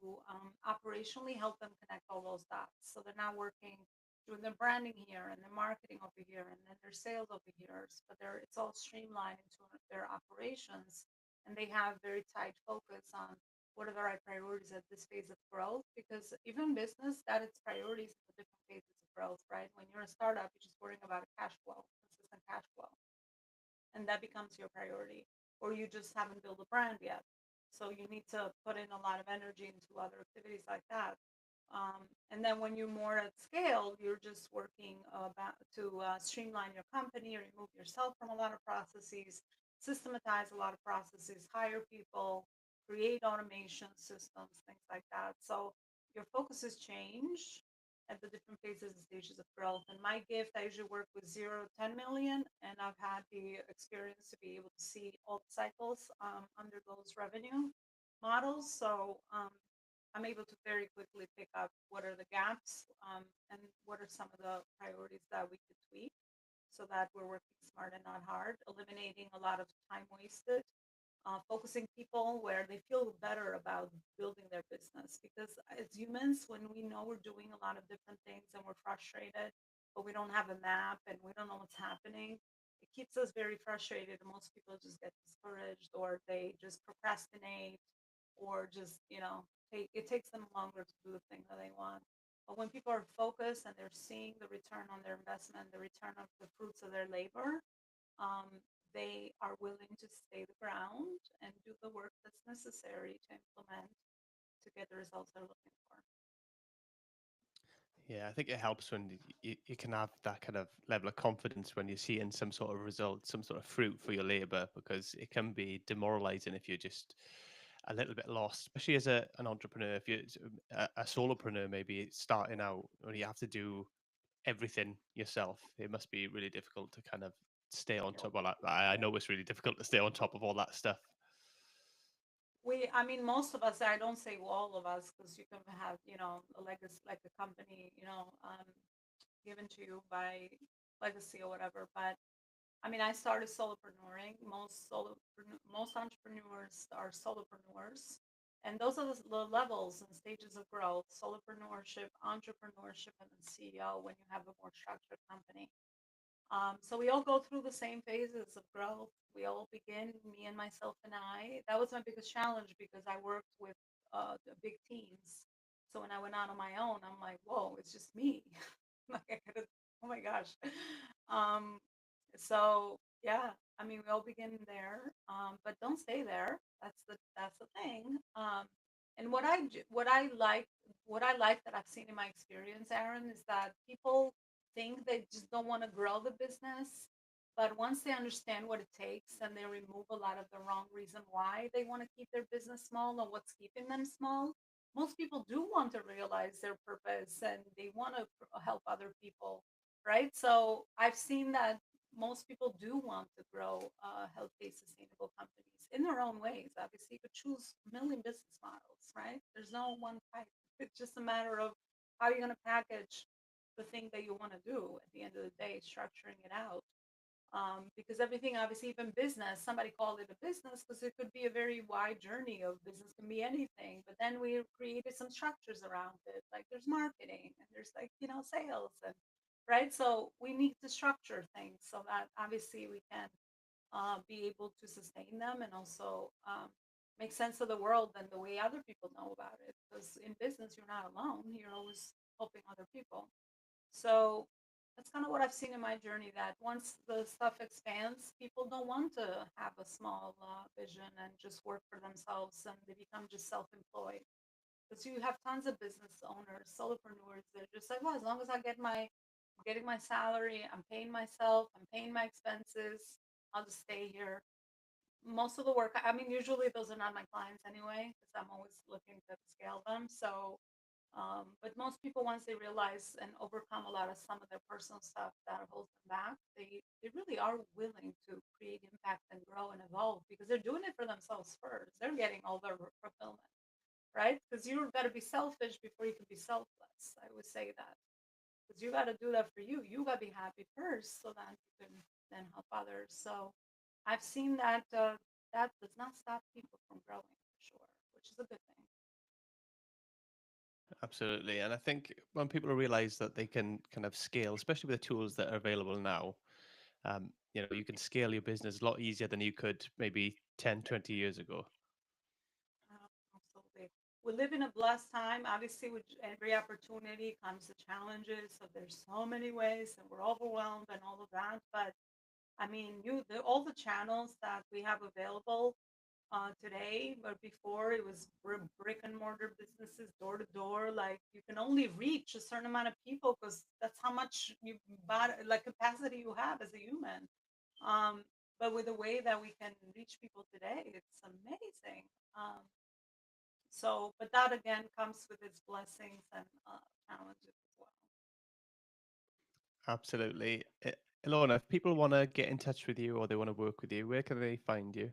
operationally help them connect all those dots. So they're not working doing their branding here and their marketing over here and then their sales over here, but it's all streamlined into their operations, and they have very tight focus on what are the right priorities at this phase of growth? Because even business got its priorities at the different phases of growth, right? When you're a startup, you're just worrying about a cash flow, consistent cash flow, and that becomes your priority, or you just haven't built a brand yet. So you need to put in a lot of energy into other activities like that. And then when you're more at scale, you're just working to streamline your company, remove yourself from a lot of processes, systematize a lot of processes, hire people, create automation systems, things like that. So your focuses change at the different phases and stages of growth. And my gift, I usually work with 0 to 10 million, and I've had the experience to be able to see all the cycles under those revenue models. So I'm able to very quickly pick up what are the gaps and what are some of the priorities that we could tweak so that we're working smart and not hard, eliminating a lot of time wasted, focusing people where they feel better about building their business. Because as humans, when we know we're doing a lot of different things and we're frustrated, but we don't have a map and we don't know what's happening, it keeps us very frustrated. And most people just get discouraged or they just procrastinate or just, it takes them longer to do the thing that they want. But when people are focused and they're seeing the return on their investment, the return of the fruits of their labor, um, they are willing to stay the ground and do the work that's necessary to implement to get the results they're looking for. Yeah, I think it helps when you can have that kind of level of confidence when you're seeing some sort of result, some sort of fruit for your labor, because it can be demoralizing if you're just a little bit lost, especially as an entrepreneur. If you're a solopreneur, maybe starting out, when you have to do everything yourself, it must be really difficult to kind of stay on top. Well, I know it's really difficult to stay on top of all that stuff. I mean, most of us, I don't say all of us, because you can have, a legacy, like a company, given to you by legacy or whatever. But I mean, I started solopreneuring. Most entrepreneurs are solopreneurs. And those are the levels and stages of growth: solopreneurship, entrepreneurship, and then CEO when you have a more structured company. So we all go through the same phases of growth. We all begin, me and myself and I. That was my biggest challenge because I worked with the big teams. So when I went out on my own, I'm like, whoa, it's just me. Like I could have, oh my gosh. Um, so yeah, I mean, we all begin there, but don't stay there. That's the thing. And what I like that I've seen in my experience, Aaron, is that people think they just don't want to grow the business. But once they understand what it takes and they remove a lot of the wrong reason why they want to keep their business small and what's keeping them small, most people do want to realize their purpose and they want to help other people, right? So I've seen that most people do want to grow healthy, sustainable companies in their own ways. Obviously, you could choose a million business models, right? There's no one type. It's just a matter of how you're going to package the thing that you want to do at the end of the day, structuring it out. Because everything, obviously, even business, somebody called it a business because it could be a very wide journey of business, can be anything. But then we created some structures around it, like there's marketing and there's like, sales and right. So we need to structure things so that obviously we can be able to sustain them and also make sense of the world and the way other people know about it. Because in business, you're not alone, you're always helping other people. So that's kind of what I've seen in my journey, that once the stuff expands, people don't want to have a small vision and just work for themselves and they become just self employed. Because you have tons of business owners, solopreneurs, they're just like, well, as long as I'm getting my salary, I'm paying myself, I'm paying my expenses, I'll just stay here. Most of the work, I mean, usually those are not my clients anyway, because I'm always looking to scale them. So but most people, once they realize and overcome a lot of some of their personal stuff that holds them back, they really are willing to create impact and grow and evolve because they're doing it for themselves first. They're getting all their fulfillment, right? Because you've got to be selfish before you can be selfless. I would say that because you got to do that for you. You got to be happy first, so that you can then help others. So I've seen that that does not stop people from growing for sure, which is a good thing. Absolutely. And I think when people realize that they can kind of scale, especially with the tools that are available now, you can scale your business a lot easier than you could maybe 10, 20 years ago. Absolutely. we live in a blessed time. Obviously, with every opportunity comes the challenges. So there's so many ways, and we're overwhelmed and all of that. But I mean, all the channels that we have available today, but before it was brick and mortar businesses, door to door. Like you can only reach a certain amount of people because that's how much you bought, like capacity you have as a human. Um, but with the way that we can reach people today, it's amazing. Um, but that again comes with its blessings and challenges as well. Absolutely. Ilona, if people want to get in touch with you or they want to work with you, where can they find you?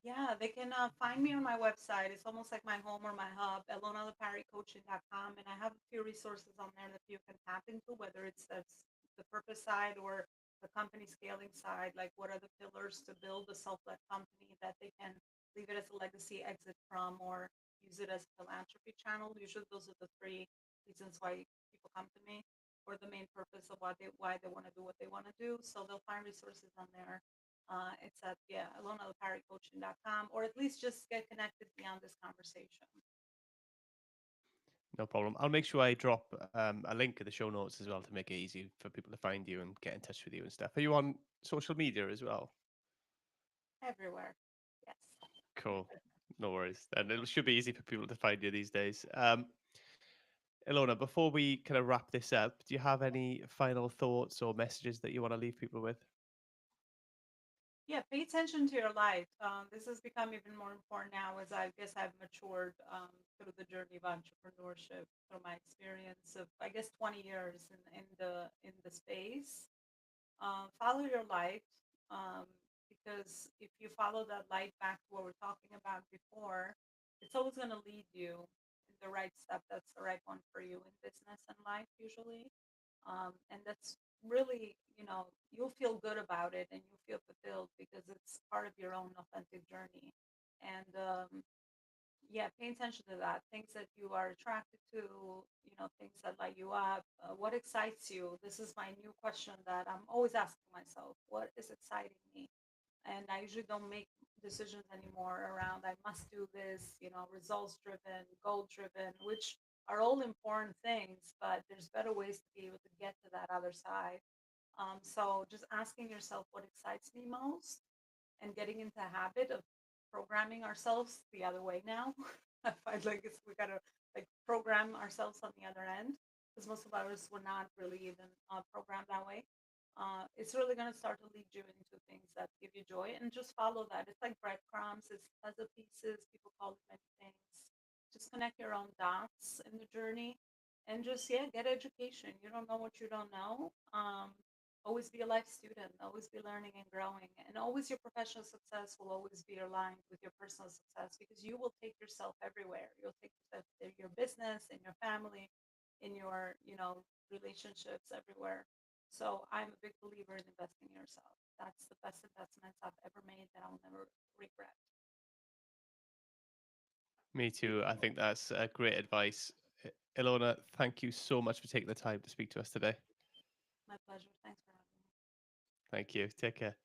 Yeah, they can find me on my website. It's almost like my home or my hub, elonalaparrycoaching.com. And I have a few resources on there that you can tap into, whether it's that's the purpose side or the company scaling side, like what are the pillars to build a self-led company that they can leave it as a legacy exit from or use it as a philanthropy channel. Usually those are the three reasons why people come to me or the main purpose of why they want to do what they want to do. So they'll find resources on there. It's at, yeah, alonatheparrycoaching.com, or at least just get connected beyond this conversation. No problem. I'll make sure I drop a link in the show notes as well to make it easy for people to find you and get in touch with you and stuff. Are you on social media as well? Everywhere. Yes. Cool. No worries. And it should be easy for people to find you these days. Ilona, before we kind of wrap this up, do you have any final thoughts or messages that you want to leave people with? Yeah, pay attention to your life. This has become even more important now as I guess I've matured through the journey of entrepreneurship, through my experience of I guess 20 years in the space. Follow your light, um, because if you follow that light back to what we're talking about before, it's always going to lead you in the right step. That's the right one for you in business and life usually. And that's really, you'll feel good about it and you'll feel fulfilled because it's part of your own authentic journey. And yeah, pay attention to that. Things that you are attracted to, things that light you up. What excites you? This is my new question that I'm always asking myself. What is exciting me? And I usually don't make decisions anymore around I must do this, results driven, goal driven, which are all important things, but there's better ways to be able to get to that other side. So just asking yourself what excites me most and getting into a habit of programming ourselves the other way now. I find like we gotta like program ourselves on the other end because most of ours were not really even programmed that way. It's really gonna start to lead you into things that give you joy and just follow that. It's like breadcrumbs, it's puzzle pieces. People call it many things. Just connect your own dots in the journey and just yeah, get education. You don't know what you don't know. Always be a life student, always be learning and growing, and always your professional success will always be aligned with your personal success because you will take yourself everywhere. You'll take yourself in your business, in your family, in your, relationships everywhere. So I'm a big believer in investing in yourself. That's the best investments I've ever made that I'll never regret. Me too. I think that's great advice. Ilona, thank you so much for taking the time to speak to us today. My pleasure. Thanks for having me. Thank you. Take care.